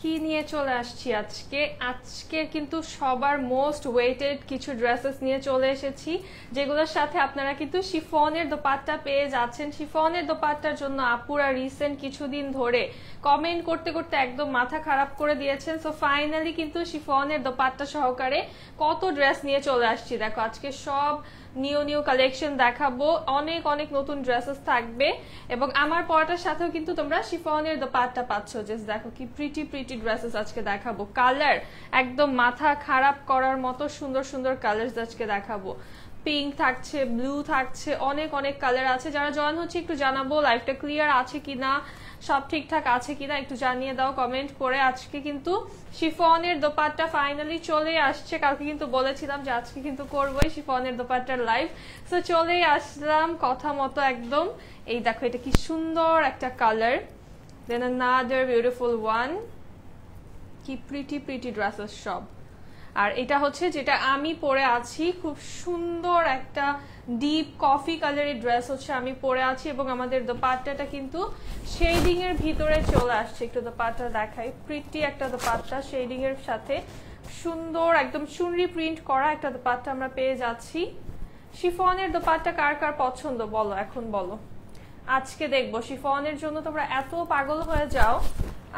কি নিয়ে চলে আসছি আজকে কিন্তু সবার মোস্ট ওয়েটেড কিছু ড্রেসেস নিয়ে চলে এসেছি, যেগুলোর সাথে আপনারা কিন্তু শিফনের দোপাট্টা পেয়ে যাচ্ছেন। শিফনের দোপাট্টার জন্য আপুরা রিসেন্ট কিছুদিন ধরে কমেন্ট করতে করতে একদম মাথা খারাপ করে দিয়েছেন। সো ফাইনালি কিন্তু শিফনের দোপাট্টা সহকারে কত ড্রেস নিয়ে চলে আসছি। দেখো আজকে সব নিউ কালেকশন দেখাবো, অনেক অনেক নতুন ড্রেসেস থাকবে এবং আমার পরাটার সাথেও কিন্তু তোমরা শিফনের দোপাট্টা পাচ্ছ। জাস্ট দেখো কি প্রিটি ড্রেসেস আজকে দেখাবো, কালার একদম মাথা খারাপ করার মতো সুন্দর সুন্দর কালার আজকে দেখাবো। পিঙ্ক থাকছে, ব্লু থাকছে, অনেক অনেক কালার আছে। যারা জয়েন হচ্ছে একটু জানাবো লাইভটা ক্লিয়ার আছে কিনা, সব ঠিকঠাক আছে কিনা একটু জানিয়ে দাও কমেন্ট করে। আজকে কিন্তু শিফনের দোপাট্টা ফাইনালি চলে আসছে, কালকে কিন্তু বলেছিলাম যে আজকে কিন্তু করবোই শিফনের দোপাট্টার লাইভ। সো চলেই আসলাম কথা মতো একদম। এই দেখো এটা কি সুন্দর একটা কালার, দেন another beautiful one, কি প্রিটি ড্রেসেস সব। আর এটা হচ্ছে যেটা আমি পরে আছি, খুব সুন্দর একটা ডিপ কফি কালারের ড্রেস হচ্ছে আমি পরে আছি এবং আমাদের দোপাট্টাটা কিন্তু শেডিং এর ভিতরে চলে আসছে। একটু দোপাট্টা দেখাই, প্রিটি একটা দোপাট্টা শেডিং এর সাথে সুন্দর একদম চুনরি প্রিন্ট করা একটা দোপাট্টা আমরা পেয়ে যাচ্ছি। শিফনের দোপাট্টা কার কার পছন্দ বলো, এখন বলো। আজকে দেখবো শিফনের জন্য তোমরা এত পাগল হয়ে যাও,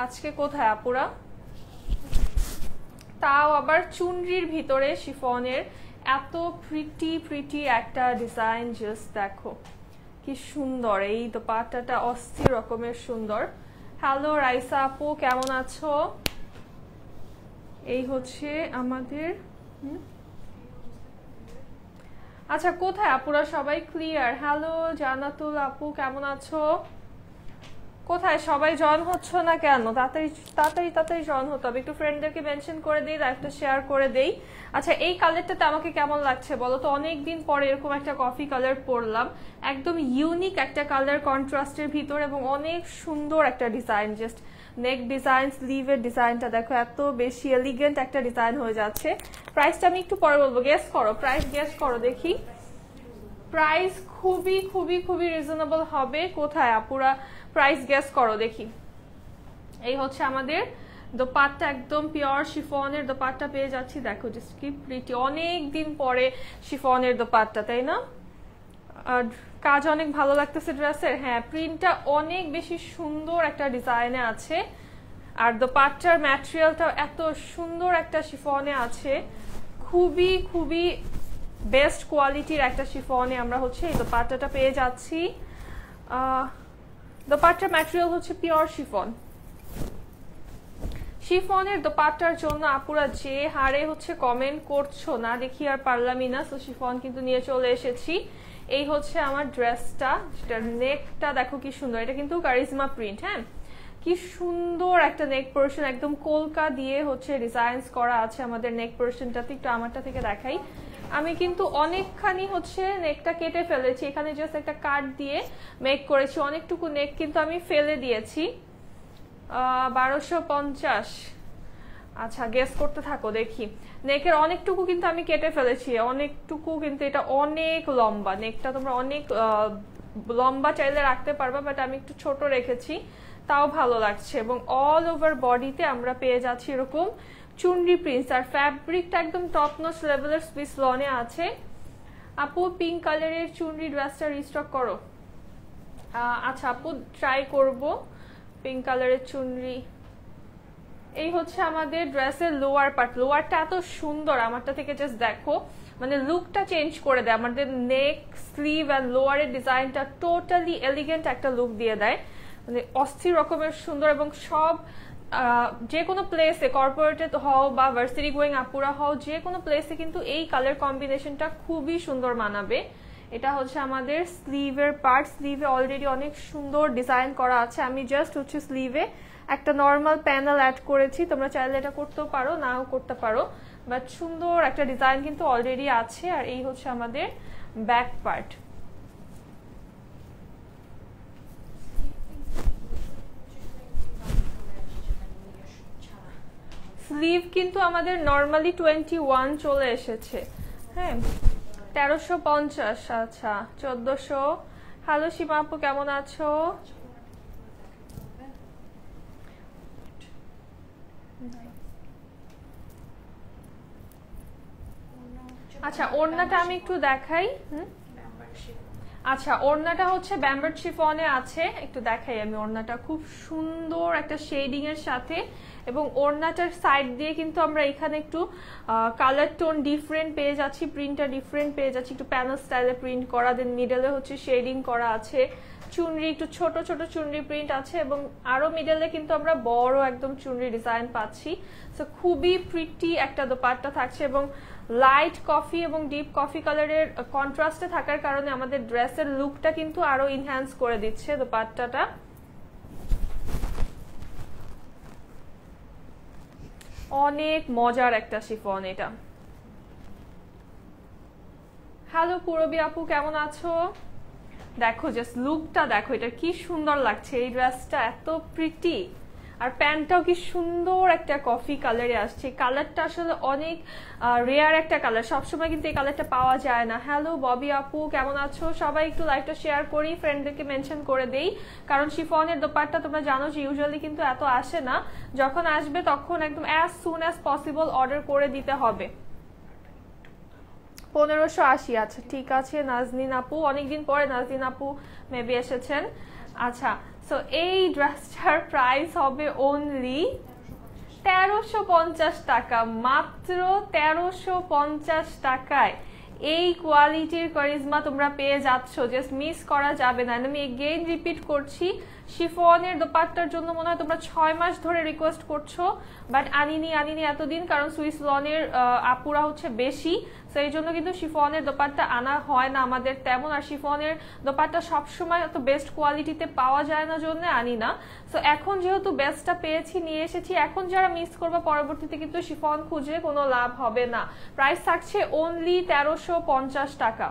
আজকে কোথায় আপুরা, তাও আবার চুনরির ভিতরে শিফনের এত প্রিটি একটা ডিজাইন। জাস্ট দেখো কি সুন্দর, এই দোপাট্টাটা অস্থির রকমের সুন্দর। হ্যালো রাইসা আপু, কেমন আছো? এই হচ্ছে আমাদের আচ্ছা কোথায় আপুরা সবাই ক্লিয়ার? হ্যালো জানাতুল আপু, কেমন আছো? কোথায় সবাই জয়েন হচ্ছ না কেন? তাড়াতাড়ি জয়েন হতে হবে। একটু ফ্রেন্ডদেরকে মেনশন করে দেই, লাইভটা শেয়ার করে দেই। আচ্ছা এই কালারটাতে আমাকে কেমন লাগছে বলো তো? অনেকদিন পরে এরকম একটা কফি কালার পরলাম, একদম ইউনিক একটা কালার কন্ট্রাস্টের ভিতর এবং অনেক সুন্দর একটা ডিজাইন। জাস্ট নেক ডিজাইন, স্লিভের ডিজাইনটা দেখো এত বেশি এলিগেন্ট একটা ডিজাইন হয়ে যাচ্ছে। প্রাইসটা আমি একটু পরে বলবো, গেস করো, প্রাইস গেস করো দেখি। প্রাইস খুবই রিজনেবল হবে। কোথায় আপুরা প্রাইস গেস করো দেখি। এই হচ্ছে আমাদের দোপাট্টা, একদম পিওর শিফনের দোপাট্টা পেয়ে যাচ্ছি। দেখো জাস্ট কি প্রিটি, অনেক দিন পরে শিফনের দোপাট্টা, তাই না? আর কাজ অনেক ভালো লাগতেছে ড্রেসের। হ্যাঁ, প্রিন্টটা অনেক বেশি সুন্দর একটা ডিজাইনে আছে আর দোপাট্টার ম্যাটেরিয়ালটা এত সুন্দর একটা শিফনে আছে, খুবই বেস্ট কোয়ালিটির একটা শিফনে আমরা হচ্ছে এই দোপাট্টাটা পেয়ে যাচ্ছি। দোপাট্টার ম্যাটেরিয়াল হচ্ছে পিওর শিফন। শিফনের দোপাট্টার জন্য আপুরা যে হারে হচ্ছে কমেন্ট করছো না দেখি আর পারলামই না। সো শিফন কিন্তু নিয়ে চলে এসেছি। এই হচ্ছে আমার ড্রেসটা, যেটার নেকটা দেখো কি সুন্দর, এটা কিন্তু কারিজমা প্রিন্ট। হ্যাঁ, কি সুন্দর একটা নেক পোর্শন, একদম কলকা দিয়ে হচ্ছে ডিজাইনস করা আছে আমাদের নেক পোর্শনটাতে। একটু আমারটা থেকে দেখাই, আমি কিন্তু অনেকখানি হচ্ছে নেকটা কেটে ফেলেছি, এখানে জাস্ট একটা কাট দিয়ে মেক করেছি, অনেকটুকু নেক কিন্তু আমি ফেলে দিয়েছি। 1250। আচ্ছা গেস করতে থাকো দেখি। নেকের অনেকটুকু কিন্তু আমি কেটে ফেলেছি, অনেকটুকু কিন্তু এটা অনেক লম্বা নেকটা, তোমরা অনেক লম্বা চাইলে রাখতে পারবা, বাট আমি একটু ছোট রেখেছি, তাও ভালো লাগছে। এবং অল ওভার বডিতে আমরা পেয়ে যাচ্ছি এরকম চুনরি প্রিন্টস, আর ফ্যাব্রিকটা একদম টপ নচ লেভেলের সুইস লনে আছে। আপু পিঙ্ক কালারের চুনরি ড্রেসটা রিস্টক করো। আচ্ছা আপু ট্রাই করব পিঙ্ক কালারের চুনরি। এই হচ্ছে আমাদের ড্রেসের লোয়ার পার্ট, লোয়ারটা এত সুন্দর, আমারটা থেকে জাস্ট দেখো, মানে লুকটা চেঞ্জ করে দেয়। আমাদের নেক, স্লিভ অ্যান্ড লোয়ারের ডিজাইনটা টোটালি এলিগেন্ট একটা লুক দিয়ে দেয়, মানে অস্থির রকমের সুন্দর। এবং সব যে কোনো প্লেসে, কর্পোরেটেড হও বা ভার্সিটি গোয়িং আপুরা হও, যে কোনো প্লেসে কিন্তু এই কালার কম্বিনেশনটা খুবই সুন্দর মানাবে। এটা হচ্ছে আমাদের স্লিভের পার্ট, স্লিভে অলরেডি অনেক সুন্দর ডিজাইন করা আছে। আমি জাস্ট হচ্ছে স্লিভে একটা নর্মাল প্যানেল অ্যাড করেছি, তোমরা চাইলে এটা করতেও পারো, নাও করতে পারো, বাট সুন্দর একটা ডিজাইন কিন্তু অলরেডি আছে। আর এই হচ্ছে আমাদের ব্যাক পার্ট। স্লিভ কিন্তু আমাদের নর্মালি 21 চলে এসেছে। হ্যাঁ 1350। আচ্ছা 1400। হ্যালো সীমা আপু, কেমন আছো? আচ্ছা ওড়নাটা আমি একটু দেখাই। আচ্ছা ওড়নাটা হচ্ছে ব্যাম্বার্ড শিফনে আছে, একটু দেখাই আমি। ওড়নাটা খুব সুন্দর একটা শেডিং এর সাথে, এবং ওড়নাটার সাইড দিয়ে কিন্তু আমরা এখানে একটু কালার টোন ডিফারেন্ট পেয়ে যাচ্ছি, প্রিন্টটা ডিফারেন্ট পেয়ে যাচ্ছি, একটু প্যানেল স্টাইলে প্রিন্ট করা, দেন মিডলে হচ্ছে শেডিং করা আছে, চুনরি একটু ছোট ছোট চুনরি প্রিন্ট আছে, এবং আরো মিডলে কিন্তু আমরা বড় একদম চুনরি ডিজাইন পাচ্ছি। সো খুবই প্রিটি একটা দোপাট্টা থাকছে, এবং লাইট কফি এবং ডিপ কফি কালারের কন্ট্রাস্টে থাকার কারণে আমাদের ড্রেসের লুকটা কিন্তু আরো ইনহ্যান্স করে দিচ্ছে দোপাট্টাটা। অনেক মজার একটা শিফন এটা। হ্যালো পূরবী আপু, কেমন আছো? দেখো জাস্ট লুকটা দেখো, এটা কি সুন্দর লাগছে, এই ড্রেসটা এত প্রিটি, আর প্যান্টটাও কি সুন্দর একটা কফি কালারে আসছে। কালারটা আসলে অনেক রেয়ার একটা কালার, সবসময় কিন্তু এই কালারটা পাওয়া যায় না। হ্যালো ববি আপু, কেমন আছো? সবাই একটু লাইভটা শেয়ার করি, ফ্রেন্ডদেরকে মেনশন করে দেই, কারণ শিফনের দোপাট্টা তোমরা জানো যে ইউজুয়ালি কিন্তু এত আসে না, যখন আসবে তখন একদম as soon as possible order করে দিতে হবে। 1580, আচ্ছা ঠিক আছে। নাজনীন আপু, অনেকদিন পরে নাজনীন আপু মেবি এসেছেন। আচ্ছা সো এই ড্রেসটার প্রাইস হবে অনলি 1350 টাকা, মাত্র 1350 টাকায় এই কোয়ালিটির কারিজমা তোমরা পেয়ে যাচ্ছ, জাস্ট মিস করা যাবে না। আমি এগেইন রিপিট করছি, শিফনের দোপাট্টার জন্য মনে হয় তোমরা 6 মাস ধরে রিকোয়েস্ট করছো, বাট আনিনি এতদিন, কারণ সুইস লনের আপুরা হচ্ছে বেশি, সেই জন্য কিন্তু শিফনের দোপাট্টা আনা হয় না আমাদের তেমন। আর শিফনের দোপাট্টা সবসময় এত বেস্ট কোয়ালিটিতে পাওয়া যায় না জন্য আনি না। সো এখন যেহেতু বেস্টটা পেয়েছি, নিয়ে এসেছি, এখন যারা মিস করবে পরবর্তীতে কিন্তু শিফন খুঁজে কোনো লাভ হবে না। প্রাইস থাকছে অনলি 1350 টাকা।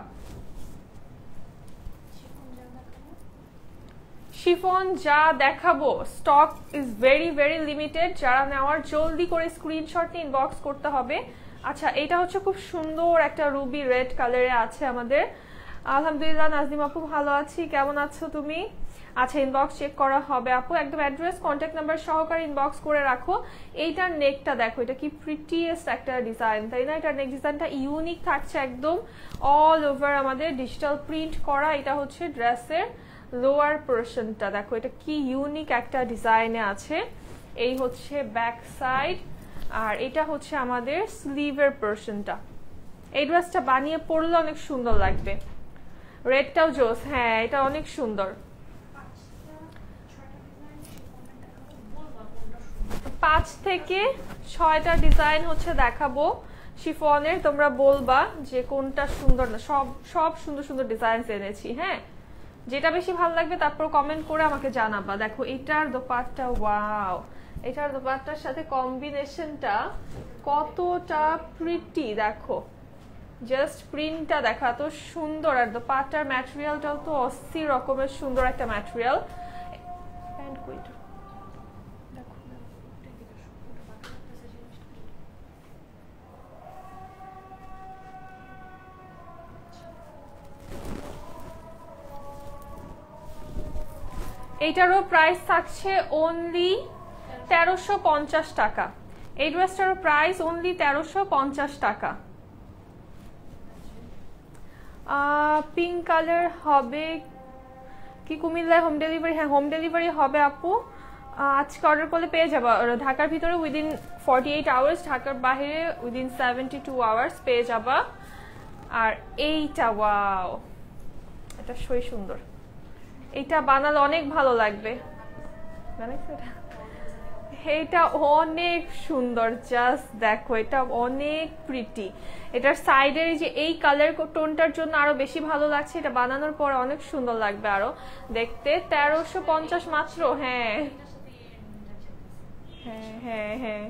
শিফন যা দেখাবো stock is very very limited, যারা নেওয়ার জলদি করে স্ক্রিনশট নিয়ে ইনবক্স করতে হবে। আচ্ছা এটা হচ্ছে খুব সুন্দর একটা রুবি রেড কালারে আছে আমাদের। আলহামদুলিল্লাহ নাজনিম আপু ভালো আছি, কেমন আছো তুমি? আচ্ছা ইনবক্স চেক করা হবে আপু, একদম অ্যাড্রেস কন্ট্যাক্ট নাম্বার সহকারে ইনবক্স করে রাখো। এইটার নেকটা দেখো, এটা কি প্রিটিয়েস্ট একটা ডিজাইন, তাই না? এটার নেক ডিজাইনটা ইউনিক থাকছে, একদম অল ওভার আমাদের ডিজিটাল প্রিন্ট করা। এটা হচ্ছে ড্রেসের লোয়ার পোর্শনটা, দেখো এটা কি ইউনিক একটা ডিজাইনে আছে। এই হচ্ছে ব্যাক সাইড, আর এটা হচ্ছে আমাদের স্লিভের পোর্শনটা। এই ড্রেসটা বানিয়ে পরলে অনেক সুন্দর লাগবে, রেডটাও জোস। হ্যাঁ এটা অনেক সুন্দর। 5 থেকে 6টা ডিজাইন হচ্ছে দেখাবো শিফনের, তোমরা বলবা যে কোনটা সুন্দর না। সব সুন্দর সুন্দর ডিজাইন এনেছি, হ্যাঁ যেটা বেশি ভালো লাগবে তারপর কমেন্ট করে আমাকে জানাবা। দেখো এটার দোপাট্টা, ওয়াও, এটার দোপাট্টার সাথে কম্বিনেশনটা কতটা প্রিটি, দেখো জাস্ট প্রিন্টটা দেখো এত সুন্দর, আর দোপাট্টার ম্যাটেরিয়ালটাও তো অস্থির রকমের সুন্দর একটা ম্যাটেরিয়াল। প্যান্ট কইটা এইটারও প্রাইস থাকছে অনলি 1350 টাকা। এই ড্রেসটারও প্রাইস অনলি 1350 টাকা। পিঙ্ক কালার হবে কি কুমিল্লায় হোম ডেলিভারি? হ্যাঁ হোম ডেলিভারি হবে আপু, আজকে অর্ডার করলে পেয়ে যাবো। ঢাকার ভিতরে উইদিন 48 আওয়ার্স, ঢাকার বাইরে উইদিন 72 আওয়ার্স পেয়ে যাবা। আর এইটা ওয়াও, এটা সই সুন্দর, এটা বানালে অনেক ভালো লাগবে। এটা অনেক সুন্দর, জাস্ট দেখো এটা অনেক প্রিটি। এটার সাইডের যে এই কালার টোনটার জন্য আরো বেশি ভালো লাগছে, এটা বানানোর পরে অনেক সুন্দর লাগবে আরো দেখতে। 1350 মাত্র। হ্যাঁ হ্যাঁ হ্যাঁ হ্যাঁ,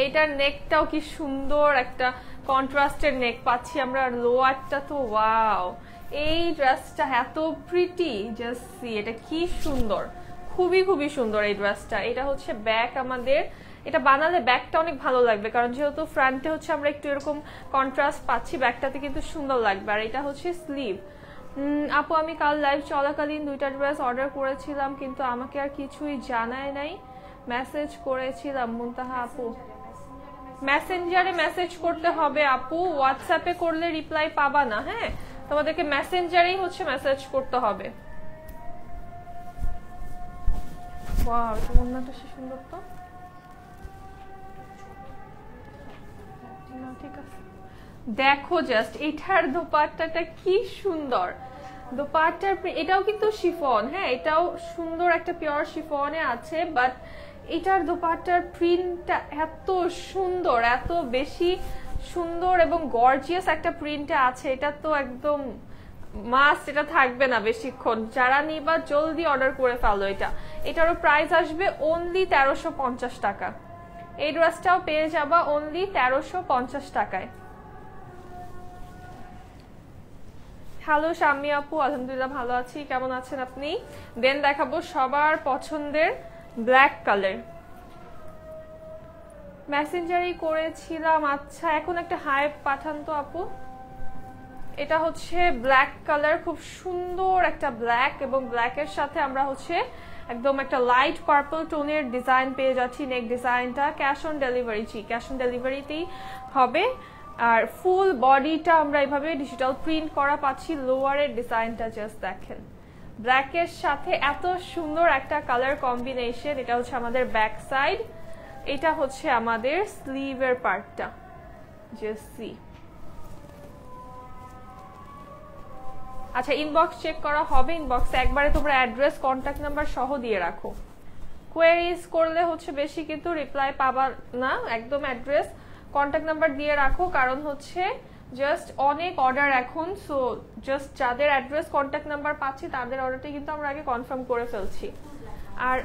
এইটার নেকটাও কি সুন্দর একটা কন্ট্রাস্টের নেক পাচ্ছি আমরা, আর লোয়ারটা তো ওয়াও। এই ড্রেসটা এত প্রিটি, জাস্ট সি, এটা কি সুন্দর, খুবই খুবই সুন্দর এই ড্রেসটা। এটা হচ্ছে ব্যাক আমাদের, এটা বানালে ব্যাকটা অনেক ভালো লাগবে, কারণ যেহেতু ফ্রন্টে হচ্ছে আমরা একটু এরকম কন্ট্রাস্ট পাচ্ছি, ব্যাকটাতে কিন্তু সুন্দর লাগবে। আর এটা হচ্ছে স্লিভ। আপু আমি কাল লাইভ চলাকালীন 2টা ড্রেস অর্ডার করেছিলাম, কিন্তু আমাকে আর কিছুই জানায় নাই, মেসেজ করেছিলাম মুনতাহা আপু। মেসেঞ্জারে মেসেজ করতে হবে আপু, হোয়াটসঅ্যাপে করলে রিপ্লাই পাবা না। হ্যাঁ, তোমাদেরকে মেসেঞ্জারেই হচ্ছে মেসেজ করতে হবে। ওয়াও, ওড়নাটা কি সুন্দর তো। ঠিক আছে, দেখো জাস্ট এটার দোপাট্টাটা কি সুন্দর। দোপাট্টার এটাও কিন্তু শিফন, হ্যাঁ এটাও সুন্দর একটা পিওর শিফনে আছে, বাট এটার দোপাট্টার প্রিন্টটা এত সুন্দর, এত বেশি সুন্দর এবং গর্জিয়াস একটা প্রিন্টে আছে। এটা তো একদম মাস্ট, এটা থাকবে না বেশিক্ষণ। যারা নিবা জলদি অর্ডার করে ফেলো। এটারও প্রাইস আসবে অনলি 1350 টাকা। এই ড্রেসটাও পেয়ে যাবা অনলি 1350 টাকায়। হ্যালো শাম্মী আপু, আলহামদুলিল্লাহ ভালো আছি, কেমন আছেন আপনি? দেন দেখাবো সবার পছন্দের ব্ল্যাক কালার। মেসেঞ্জারই করেছিলাম। আচ্ছা, এখন একটা হাই পাঠান তো আপু। এটা হচ্ছে ব্ল্যাক কালার, খুব সুন্দর একটা ব্ল্যাক, এবং ব্ল্যাকের সাথে আমরা হচ্ছে একদম একটা লাইট পার্পল টোনের ডিজাইন পেয়ে যাচ্ছি। নেক ডিজাইনটা cash on delivery, cash on ডেলিভারিতেই হবে। আর ফুল বডিটা আমরা এভাবে ডিজিটাল প্রিন্ট করা পাচ্ছি। লোয়ারের ডিজাইনটা জাস্ট দেখেন, ব্ল্যাকের সাথে এত সুন্দর একটা কালার কম্বিনেশন। এটা হচ্ছে আমাদের ব্যাক সাইড, এটা হচ্ছে আমাদের স্লিভের পার্টটা। Just see. আচ্ছা, ইনবক্স চেক করা হবে। ইনবক্সে একবারে তোমরা অ্যাড্রেস, কন্ট্যাক্ট নাম্বার সহ দিয়ে রাখো। কোয়েরিজ করলে হচ্ছে বেশি কিন্তু রিপ্লাই পাবা না, একদম অ্যাড্রেস কন্ট্যাক্ট নাম্বার দিয়ে রাখো। কারণ হচ্ছে জাস্ট অনেক অর্ডার এখন, সো জাস্ট যাদের অ্যাড্রেস কন্ট্যাক্ট নাম্বার পাচ্ছি তাদের অর্ডারটি কিন্তু আমরা আগে কনফার্ম করে ফেলছি। আর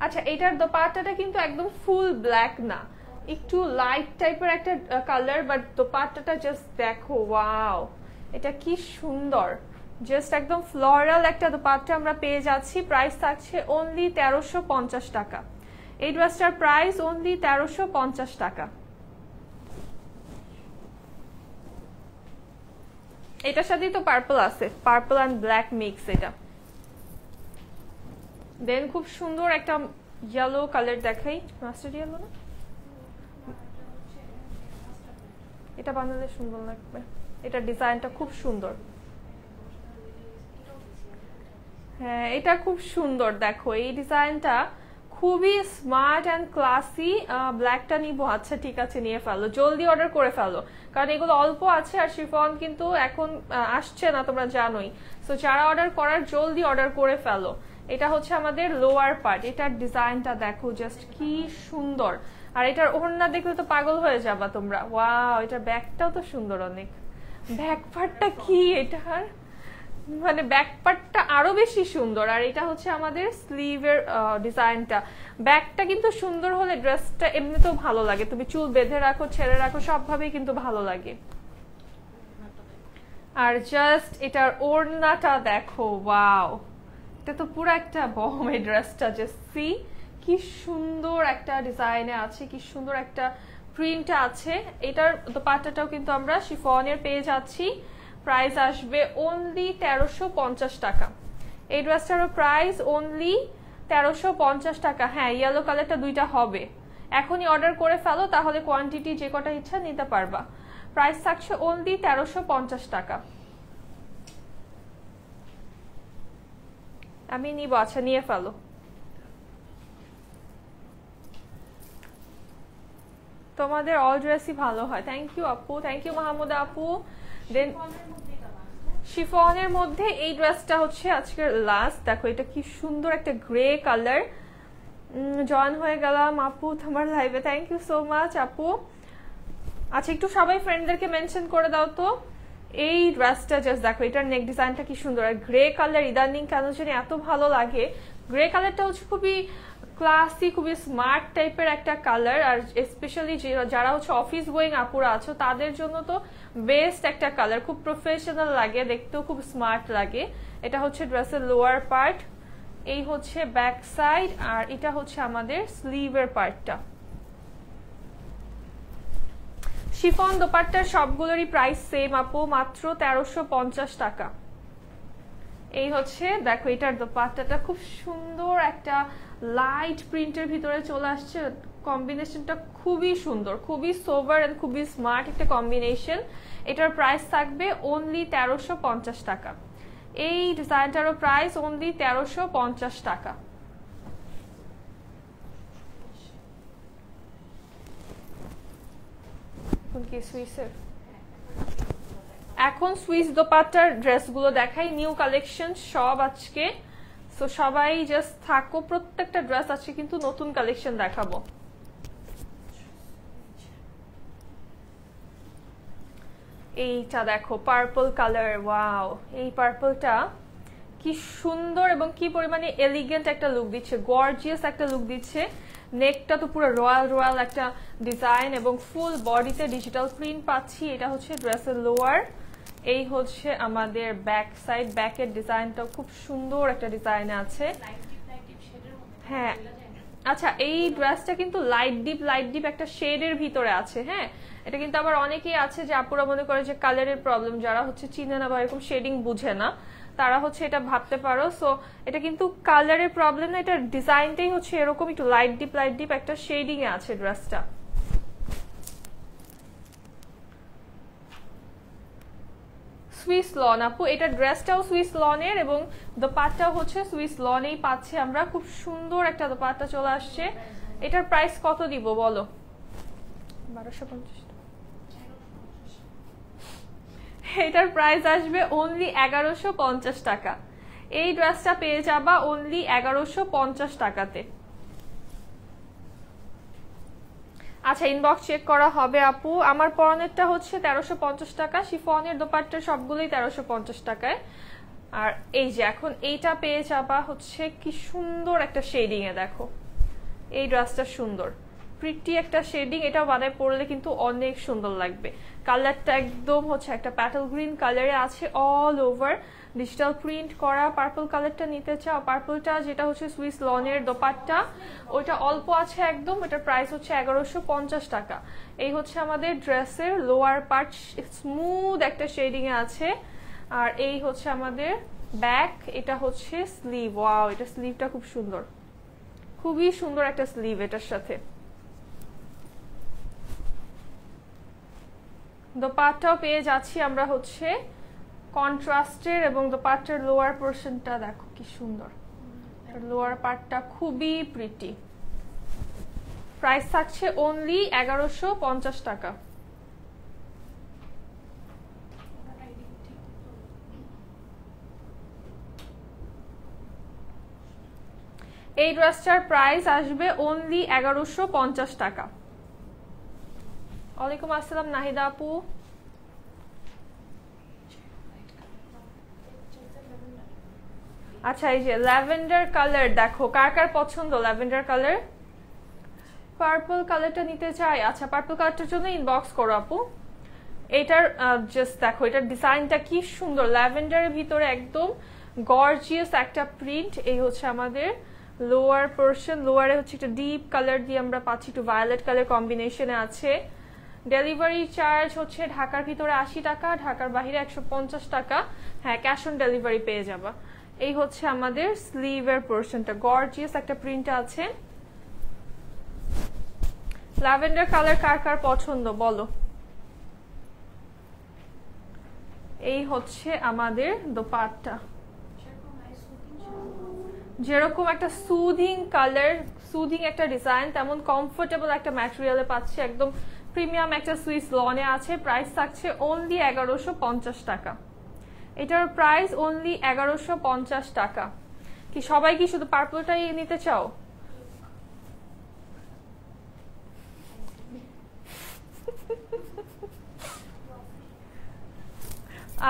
আচ্ছা, এটার দোপাট্টাটা কিন্তু একদম ফুল ব্ল্যাক না, একটু লাইট টাইপের একটা কালার, বাট দোপাট্টাটা জাস্ট দেখো, ওয়াও এটা কি সুন্দর। জাস্ট একদম ফ্লোরাল একটা দোপাট্টা আমরা পেয়ে যাচ্ছি। প্রাইস থাকছে অনলি 1350 টাকা। এই ড্রেসটার প্রাইস অনলি 1350 টাকা। এটার সাথেই তো পার্পল আছে, পার্পল অ্যান্ড ব্ল্যাক মিক্স এটা। দেন খুব সুন্দর একটা ইয়েলো কালার দেখাই, মাস্টার্ড ইয়েলো না, এটা বানালে সুন্দর লাগবে। এটা ডিজাইনটা খুব সুন্দর, হ্যাঁ এটা খুব সুন্দর। দেখো এই ডিজাইনটা খুবই স্মার্ট অ্যান্ড ক্লাসি। ব্ল্যাকটা নিবো, আচ্ছা ঠিক আছে নিয়ে ফেলো, জলদি অর্ডার করে ফেলো, কারণ এগুলো অল্প আছে আর শিফন কিন্তু এখন আসছে না, তোমরা জানোই। সো যারা অর্ডার করার জলদি অর্ডার করে ফেলো। এটা হচ্ছে আমাদের লোয়ার পার্ট, এটার ডিজাইনটা দেখো জাস্ট কি সুন্দর। আর এটার ওড়না দেখলে তো পাগল হয়ে যাবা তোমরা। ওয়াও, এটার ব্যাকটাও তো সুন্দর অনেক। ব্যাক পার্টটা কি এটার, মানে ব্যাক পার্টটা আরো বেশি সুন্দর। আর এটা হচ্ছে আমাদের স্লিভের ডিজাইনটা। ব্যাকটা কিন্তু সুন্দর হলে ড্রেসটা এমনিতেও ভালো লাগে, তুমি চুল বেঁধে রাখো, ছেড়ে রাখো, সবভাবেই কিন্তু ভালো লাগে। আর জাস্ট এটার ওড়নাটা দেখো, ওয়াও এটা তো পুরো একটা বম। এই ড্রেসটা জাস্ট সি, কি সুন্দর একটা ডিজাইনে আছে, কি সুন্দর একটা প্রিন্ট আছে। এটার দোপাট্টাটাও কিন্তু আমরা শিফনের পেয়ে যাচ্ছি। প্রাইস আসবে অনলি 1350 টাকা। এই ড্রেসটারও প্রাইস অনলি 1350 টাকা। হ্যাঁ, ইয়েলো কালারটা দুইটা হবে, এখনই অর্ডার করে ফেলো, তাহলে কোয়ান্টিটি যে কটা ইচ্ছা নিতে পারবা। প্রাইস থাকছে অনলি 1350 টাকা। আমি নিব, আচ্ছা নিয়ে ফেলো। তোমাদের অল ড্রেসই ভালো হয়, থ্যাংক ইউ আপু, থ্যাংক ইউ মাহমুদা আপু। দেন শিফনের মধ্যে এই ড্রেসটা হচ্ছে আজকের লাস্ট। দেখো এটা কি সুন্দর একটা গ্রে কালার। জয়েন হয়ে গেলাম আপু তোমার লাইভে, থ্যাংক ইউ সো মাচ আপু। আচ্ছা, একটু সবাই ফ্রেন্ডদেরকে মেনশন করে দাও তো। এই ড্রেসটা জাস্ট দেখো, এটার নেক ডিজাইনটা কি সুন্দর। আর গ্রে কালার ইদানিং কেন জানি এত ভালো লাগে। গ্রে কালারটা হচ্ছে খুবই ক্লাসি, খুবই স্মার্ট টাইপের একটা কালার। আর স্পেশালি যারা হচ্ছে অফিস গোয়িং আপুরা আছো তাদের জন্য তো বেস্ট একটা কালার, খুব প্রফেশনাল লাগে, দেখতেও খুব স্মার্ট লাগে। এটা হচ্ছে ড্রেসের লোয়ার পার্ট, এই হচ্ছে ব্যাক সাইড, আর এটা হচ্ছে আমাদের স্লিভের পার্টটা। শিফন দোপাট্টার সবগুলোরই প্রাইস সেম আপু, মাত্র 1350 টাকা। এই হচ্ছে দেখো এটার দোপাট্টাটা খুব সুন্দর একটা লাইট প্রিন্টের ভিতরে চলে আসছে, কম্বিনেশনটা খুবই সুন্দর, খুবই সোভার এন্ড খুবই স্মার্ট একটা কম্বিনেশন। এটার প্রাইস থাকবে অনলি 1350 টাকা। এই ডিজাইনটারও প্রাইস অনলি 1350 টাকা। এখন সুইস দোপাট্টার ড্রেসগুলো দেখাই, নিউ কালেকশন সব আজকে। সো সবাই জাস্ট থাকো, প্রত্যেকটা ড্রেস আজকে কিন্তু নতুন কালেকশন দেখাবো। এইটা দেখো পার্পল কালার, ওয়াও, এই পার্পলটা কি সুন্দর এবং কি পরিমাণে এলিগেন্ট একটা লুক দিচ্ছে, গর্জিয়াস একটা লুক দিচ্ছে। নেকটা তো পুরো রয়্যাল রয়্যাল একটা ডিজাইন এবং ফুল বডিতে ডিজিটাল প্রিন্ট পাচ্ছি। এটা হচ্ছে ড্রেসের লোয়ার, এই হচ্ছে আমাদের ব্যাক সাইড, ব্যাকের ডিজাইনটাও খুব সুন্দর একটা ডিজাইন আছে। হ্যাঁ আচ্ছা, এই ড্রেসটা কিন্তু লাইট ডিপ একটা শেডের ভিতরে আছে। হ্যাঁ, এটা কিন্তু আবার অনেকেই আছে যে আপুরা মনে করে যে কালারের প্রবলেম, যারা হচ্ছে চিনে না বা এরকম শেডিং বুঝে না, তারা হচ্ছে এটা ভাবতে পারো। সো এটা কিন্তু কালারের প্রবলেম না, এটা ডিজাইনটাই হচ্ছে এরকম একটু লাইট ডিপ একটা শেডিং এ আছে ড্রেসটা। সুইস লন আপু, এটা ড্রেসটাও সুইস লনের এবং দোপাট্টাও হচ্ছে সুইস লনেই পাচ্ছে আমরা। খুব সুন্দর একটা দোপাট্টা চলে আসছে। এটার প্রাইস কত দিব বলো? 1250। এটার প্রাইস আসবে অনলি 1150 টাকা। এই ড্রেসটা পেয়ে যাবা অনলি 1150 টাকাতে। আচ্ছা, ইনবক্স চেক করা হবে আপু। আমার পরনেরটা হচ্ছে 1350 টাকা, শিফনের দোপাট্টা সবগুলোই 1350 টাকায়। আর এই যে এখন এইটা পেয়ে যাবা হচ্ছে কি সুন্দর একটা শেডিং এ, দেখো এই ড্রেসটা সুন্দর প্রিটি একটা শেডিং, এটা বানায় পরলে কিন্তু অনেক সুন্দর লাগবে। কালারটা একদম হচ্ছে একটা প্যাটেল গ্রিন কালারে আছে, অল ওভার ডিজিটাল প্রিন্ট করা। পার্পল কালারটা নিতে চাও, পার্পলটা যেটা হচ্ছে সুইস লনের দোপাট্টা, ওইটা অল্প আছে একদম, এটার প্রাইস হচ্ছে 1150 টাকা। এই হচ্ছে আমাদের ড্রেসের লোয়ার পার্ট, স্মুথ একটা শেডিং এ আছে। আর এই হচ্ছে আমাদের ব্যাক, এটা হচ্ছে স্লিভ, ওয়াও, এটা স্লিভটা খুব সুন্দর, খুবই সুন্দর একটা স্লিভ এটার সাথে। দোপাট্টাও পেয়ে যাচ্ছি আমরা হচ্ছে কন্ট্রাস্টের, এবং দোপাট্টার লোয়ার পোর্শনটা দেখো কি সুন্দর, লোয়ার পার্টটা খুবই প্রিটি। প্রাইস থাকছে অনলি 1150 টাকা। এই ড্রেসটার প্রাইস আসবে অনলি 1150 টাকা। ওয়ালাইকুম আসসালাম নাহিদা আপু। আচ্ছা, এই যে ল্যাভেন্ডার কালার দেখো, কার কার পছন্দ ল্যাভেন্ডার কালার? পার্পল কালারটা নিতে চাই। আচ্ছা, পার্পল কালারটার জন্য ইনবক্স করো আপু। এটার জাস্ট দেখো, এটার ডিজাইনটা কি সুন্দর, ল্যাভেন্ডারের ভিতরে একদম গর্জিয়াস একটা প্রিন্ট। এই হচ্ছে আমাদের লোয়ার পোর্শন, লোয়ারে হচ্ছে একটা ডিপ কালার দিয়ে আমরা পাচ্ছি, একটু ভায়োলেট কালার কম্বিনেশনে আছে। ডেলিভারি চার্জ হচ্ছে ঢাকার ভিতরে 80 টাকা, ঢাকার বাইরে 150 টাকা। হ্যাঁ, ক্যাশ অন ডেলিভারি পেয়ে যাবা। এই হচ্ছে আমাদের স্লিভের পোর্শনটা, গর্জিয়াস একটা প্রিন্ট আছে। ল্যাভেন্ডার কালার কার কার পছন্দ বলো? এই হচ্ছে আমাদের দোপাট্টা, যেরকম একটা সুদিং কালার, সুদিং একটা ডিজাইন, তেমন কমফোর্টেবল একটা ম্যাটেরিয়ালে পাচ্ছে, একদম প্রিমিয়াম একটা সুইস লনে আছে। প্রাইস থাকছে অনলি 1150 টাকা। এটার প্রাইস অনলি 1150 টাকা। কি সবাই কি শুধু পার্পলটাই নিতে চাও?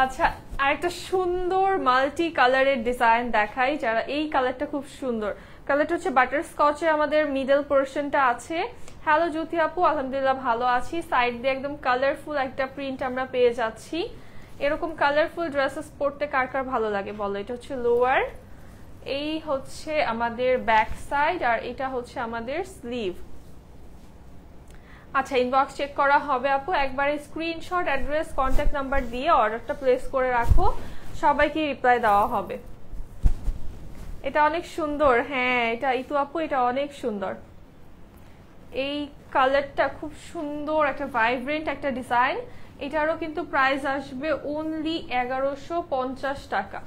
আচ্ছা, আরেকটা সুন্দর মাল্টি কালারের ডিজাইন দেখাই, যারা এই কালারটা খুব সুন্দর, কালারটা হচ্ছে বাটার স্কচে আমাদের মিডল পোর্শনটা আছে। হ্যালো জ্যোতি আপু, আলহামদুলিল্লাহ ভালো আছি। সাইড দিয়ে একদম কালারফুল একটা প্রিন্ট আমরা পেয়ে যাচ্ছি। এরকম কালারফুল ড্রেসেস পরতে কার কার ভালো লাগে বলো? এটা হচ্ছে লোয়ার, এই হচ্ছে আমাদের ব্যাক সাইড, আর এটা হচ্ছে আমাদের স্লিভ। আচ্ছা, ইনবক্স চেক করা হবে আপু। একবারে স্ক্রিনশট, অ্যাড্রেস, কন্ট্যাক্ট নাম্বার দিয়ে অর্ডারটা প্লেস করে রাখো। সবাইকে রিপ্লাই দেওয়া হবে। এটা অনেক সুন্দর, হ্যাঁ এটা ইতু আপু, এটা অনেক সুন্দর। এই কালারটা খুব সুন্দর, একটা ভাইব্রেন্ট একটা ডিজাইন। এটারও কিন্তু প্রাইস আসবে অনলি 1150 টাকা।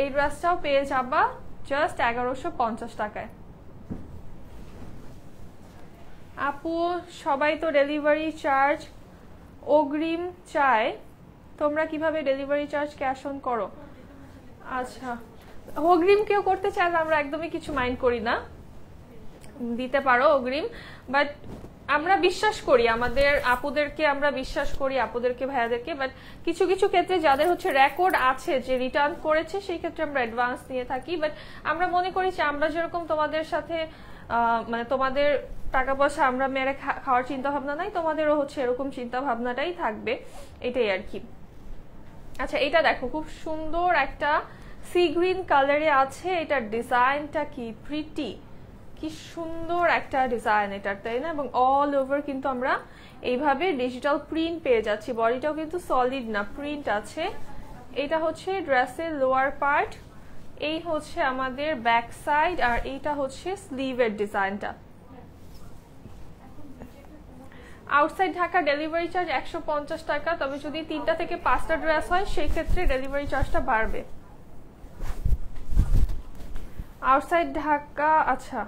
এই ড্রেসটাও পেয়ে যাবা জাস্ট 1150 টাকায়। আপু সবাই তো ডেলিভারি চার্জ অগ্রিম চায়, তোমরা কিভাবে ডেলিভারি চার্জ ক্যাশ অন করো? আচ্ছা, অগ্রিম কেউ করতে চাইলে আমরা একদমই কিছু মাইন্ড করি না, দিতে পারো অগ্রিম। বাট আমরা বিশ্বাস করি আমাদের আপুদেরকে, আমরা বিশ্বাস করি আপুদেরকে ভাইয়াদেরকে। বাট কিছু কিছু ক্ষেত্রে যাদের হচ্ছে রেকর্ড আছে যে রিটার্ন করেছে, সেই ক্ষেত্রে আমরা অ্যাডভান্স নিয়ে থাকি। বাট আমরা মনে করি যে আমরা যেরকম তোমাদের সাথে মানে তোমাদের টাকা পয়সা আমরা মেরে খাওয়ার চিন্তা ভাবনা নাই, তোমাদেরও হচ্ছে এরকম চিন্তা ভাবনাটাই থাকবে, এটাই আর কি। আচ্ছা এটা দেখো, খুব সুন্দর একটা সি গ্রিন কালারে আছে। এটার ডিজাইনটা কি প্রিটি, কি সুন্দর একটা ডিজাইন এটার, তাই না? এবং অল ওভার কিন্তু আমরা এইভাবে ডিজিটাল প্রিন্ট পেয়ে যাচ্ছি। বডিটাও কিন্তু সলিড না, প্রিন্ট আছে। এটা হচ্ছে ড্রেসের লোয়ার পার্ট, এই হচ্ছে আমাদের ব্যাক সাইড, আর এইটা হচ্ছে স্লিভের ডিজাইনটা। আউটসাইড ঢাকা ডেলিভারি চার্জ 150 টাকা, তবে যদি 3টা থেকে 5টা ড্রেস হয় সেই ক্ষেত্রে ডেলিভারি চার্জটা বাড়বে। আউটসাইড ঢাকা, আচ্ছা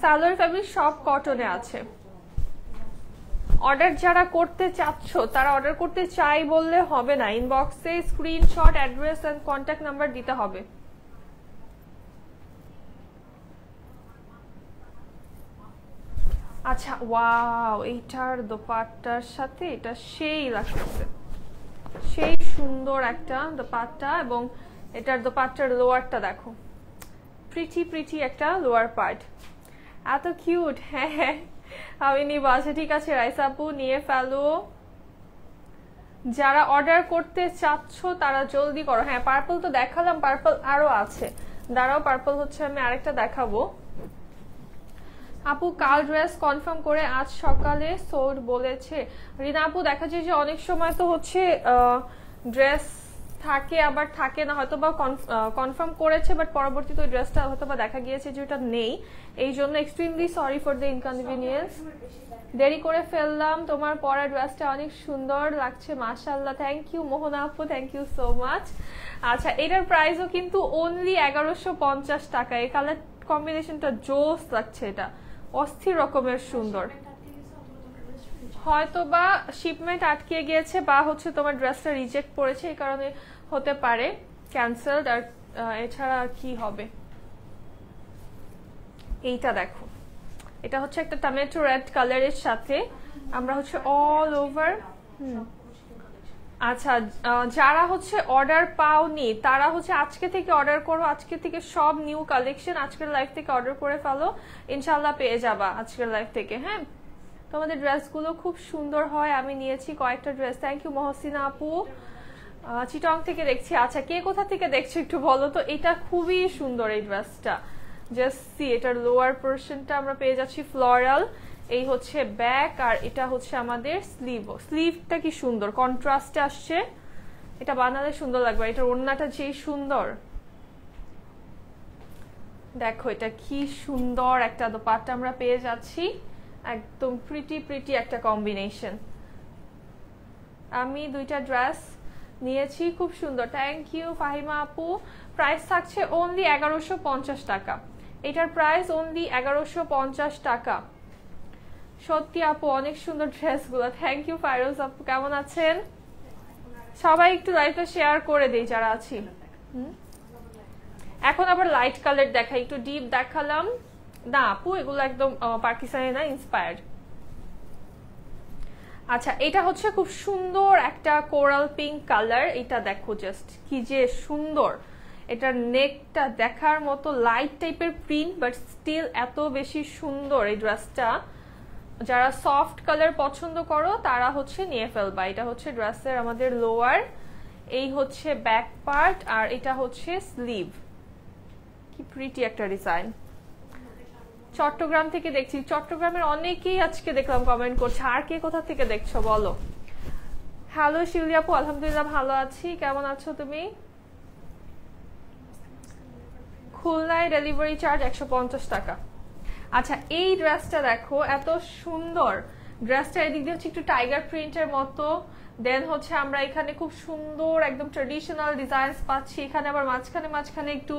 সালোয়ার ফ্যাব্রিক সব কটনে আছে। অর্ডার যারা করতে চাচ্ছ তারা অর্ডার করতে চাই বললে হবে না, ইনবক্সে screenshot, address and contact number দিতে হবে। আচ্ছা ওয়াও, এইটার দোপাট্টার সাথে এটা সেই লাগতেছে, সেই সুন্দর একটা দোপাট্টা। এবং এটার দোপাট্টার লোয়ারটা দেখো, প্রিটি প্রিটি একটা লোয়ার পার্ট, এত কিউট। হ্যাঁ হ্যাঁ আমি নিব। আচ্ছা ঠিক আছে রাইসা আপু, নিয়ে ফেলো। যারা অর্ডার করতে চাচ্ছ তারা জলদি করো। হ্যাঁ পার্পল তো দেখালাম, পার্পল আরো আছে, দাঁড়াও পার্পল হচ্ছে আমি আরেকটা দেখাবো। আপু কাল ড্রেস কনফার্ম করে আজ সকালে সোল্ড বলেছে। রিনা আপু দেখা যায় যে অনেক সময় তো হচ্ছে ড্রেস থাকে আবার থাকে না, হয়তো বা কনফার্ম করেছে বাট পরবর্তীতে ওই ড্রেসটা হয়তো বা দেখা গিয়েছে যে ওটা নেই, এই জন্য extremely sorry for the inconvenience. দেরি করে ফেললাম, তোমার পরা ড্রেসটা অনেক সুন্দর লাগছে মাশাআল্লাহ। থ্যাংক ইউ মোহনা আপু, থ্যাংক ইউ সো মাচ। আচ্ছা এটার প্রাইসও কিন্তু অনলি 1150 টাকা। এই কালার কম্বিনেশনটা জোস লাগছে, এটা অস্থির রকমের সুন্দর। হয়তো বা শিপমেন্ট আটকে গিয়েছে বা হচ্ছে তোমার ড্রেসটা রিজেক্ট পড়েছে, এই কারণে হতে পারে ক্যান্সেলড। আর এছাড়া আর কি হবে। এইটা দেখো, এটা হচ্ছে একটা টমেটো রেড কালারের সাথে আমরা হচ্ছে অল ওভার। আচ্ছা যারা হচ্ছে অর্ডার পাওনি তারা হচ্ছে আজকে থেকে অর্ডার করো, আজকে থেকে সব নিউ কালেকশন আজকের লাইভ থেকে অর্ডার করে ফেলো, ইনশাল্লাহ পেয়ে যাবা আজকের লাইভ থেকে। হ্যাঁ তোমাদের ড্রেসগুলো খুব সুন্দর হয়, আমি নিয়েছি কয়েকটা ড্রেস। থ্যাংক ইউ মহসিনা আপু, চিটং থেকে দেখছি। আচ্ছা কে কোথা থেকে দেখছো একটু বলো তো। এটা খুবই সুন্দর এই ড্রেসটা, জাস্ট সি, এটার লোয়ার পোর্শনটা আমরা পেয়ে যাচ্ছি ফ্লোরাল, এই হচ্ছে ব্যাক, আর এটা হচ্ছে আমাদের স্লিভ। স্লিভটা কি সুন্দর কন্ট্রাস্টে আসছে, এটা বানালে সুন্দর লাগবে। এটার ওড়নাটা যে সুন্দর দেখো, এটা কি সুন্দর একটা দোপাট্টা আমরা পেয়ে যাচ্ছি, একদম প্রিটি প্রিটি একটা কম্বিনেশন। আমি দুইটা ড্রেস নিয়েছি, খুব সুন্দর। থ্যাংক ইউ ফাহিমা আপু। প্রাইস থাকছে অনলি 1150 টাকা, এটার প্রাইস অনলি 1150 টাকা। সত্যি আপু অনেক সুন্দর ড্রেসগুলো। থ্যাংক ইউ ফাইরোজ আপু, কেমন আছেন সবাই? একটু লাইভটা শেয়ার করে দেই যারা আছি। এখন আবার লাইট কালার দেখাই, একটু ডিপ দেখালাম না আপু, এগুলো একদম পাকিস্তানি না, ইন্সপায়ার্ড। আচ্ছা এটা হচ্ছে খুব সুন্দর একটা কোরাল পিঙ্ক কালার, এটা দেখো জাস্ট কি যে সুন্দর। এটার নেকটা দেখার মতো লাইট টাইপের প্রিন্ট, বাট স্টিল এত বেশি সুন্দর এই ড্রেসটা। যারা সফট কালার পছন্দ করো তারা হচ্ছে নিয়ে ফেলবা। এটা হচ্ছে ড্রেসের আমাদের লোয়ার, এই হচ্ছে ব্যাক পার্ট, আর এটা হচ্ছে স্লিভ। কি প্রিটি একটা ডিজাইন। চট্টগ্রাম থেকে দেখছি, চট্টগ্রামের অনেকেই আজকে দেখলাম কমেন্ট করছে। আর কে কোথা থেকে দেখছো বলো। হ্যালো শিউলি আপু, আলহামদুলিল্লাহ ভালো আছি, কেমন আছো তুমি? খুলনায় ডেলিভারি চার্জ 150 টাকা। আচ্ছা, এই ড্রেসটা দেখো এত সুন্দর। ড্রেসটা এদিক দিয়ে হচ্ছে একটু টাইগার প্রিন্টের মতো, দেন হচ্ছে আমরা এখানে খুব সুন্দর একদম ট্রেডিশনাল ডিজাইনস পাচ্ছি, এখানে আবার মাঝখানে মাঝখানে একটু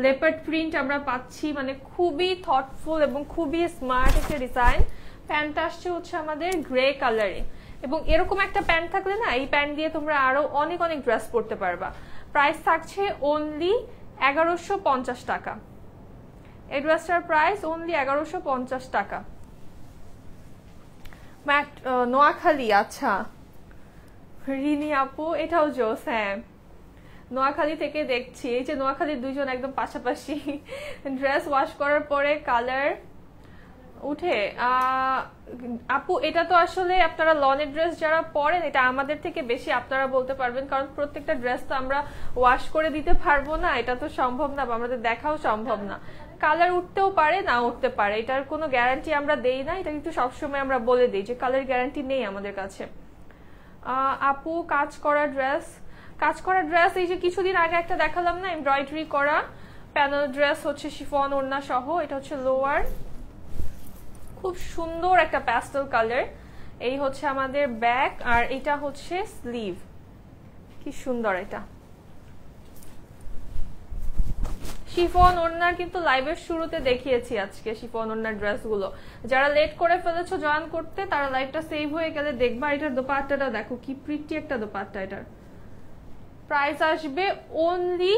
লেপার্ড প্রিন্ট আমরা পাচ্ছি, মানে খুবই থটফুল এবং খুবই স্মার্ট একটা ডিজাইন। প্যান্টটা আসছে হচ্ছে আমাদের গ্রে কালারে, এবং এরকম একটা প্যান্ট থাকলে না এই প্যান্ট দিয়ে তোমরা আরো অনেক অনেক ড্রেস পরতে পারবা। প্রাইস থাকছে অনলি 1150 টাকা। এই ড্রেসটার প্রাইস অনলি 1150 টাকা। নোয়াখালী, আচ্ছা রিনি আপু, এটাও জোস। হ্যাঁ, নোয়াখালী থেকে দেখছি, এই যে নোয়াখালীর দুইজন একদম পাশাপাশি। ড্রেস ওয়াশ করার পরে কালার উঠে। আপু এটা তো আসলে আপনারা লনের ড্রেস যারা পরেন, এটা আমাদের থেকে বেশি আপনারা বলতে পারবেন, কারণ প্রত্যেকটা ড্রেস তো আমরা ওয়াশ করে দিতে পারবো না, এটা তো সম্ভব না, বা আমাদের দেখাও সম্ভব না। কালার উঠতেও পারে, না উঠতে পারে, এটার কোনো গ্যারান্টি আমরা দেই না, এটা কিন্তু সবসময় আমরা বলে দিই যে কালার গ্যারান্টি নেই আমাদের কাছে। আপু কাজ করা ড্রেস এই যে কিছুদিন আগে একটা দেখালাম না, এমব্রয়ডারি করা প্যানেল ড্রেস, হচ্ছে শিফন ওড়না সহ, এটা হচ্ছে লোয়ার, খুব সুন্দর একটা প্যাস্টেল কালার। এই হচ্ছে আমাদের ব্যাক, আর এটা হচ্ছে স্লিভ, কি সুন্দর এটা। শিফন ওড়নার কিন্তু লাইভের শুরুতে দেখিয়েছি আজকে শিফন ওড়নার ড্রেসগুলো। যারা লেট করে ফেলেছো জয়েন করতে, তারা লাইভটা সেভ হয়ে গেলে দেখবা। এটার দোপাট্টাটা দেখো কি প্রিটি একটা দোপাট্টা। এটার প্রাইস আসবে অনলি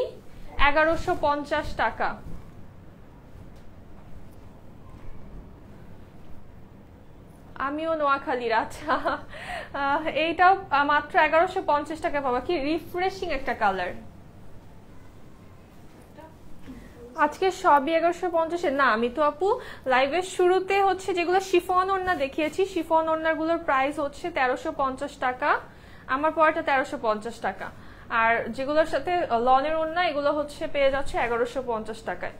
1150 টাকা। আমিও নোয়াখালীর। আচ্ছা, এইটাও মাত্র 1150 টাকা পাবা। কি রিফ্রেশিং একটা কালার। আজকে সবই 1150। না, আমি তো আপু লাইভের শুরুতে হচ্ছে যেগুলো শিফন ওড়না দেখিয়েছি, শিফন ওড়নার গুলোর প্রাইস হচ্ছে 1350 টাকা, আমার পরটা 1350 টাকা। আর যেগুলোর সাথে লনের ওড়না, এগুলো হচ্ছে পেয়ে যাচ্ছে 1150 টাকায়।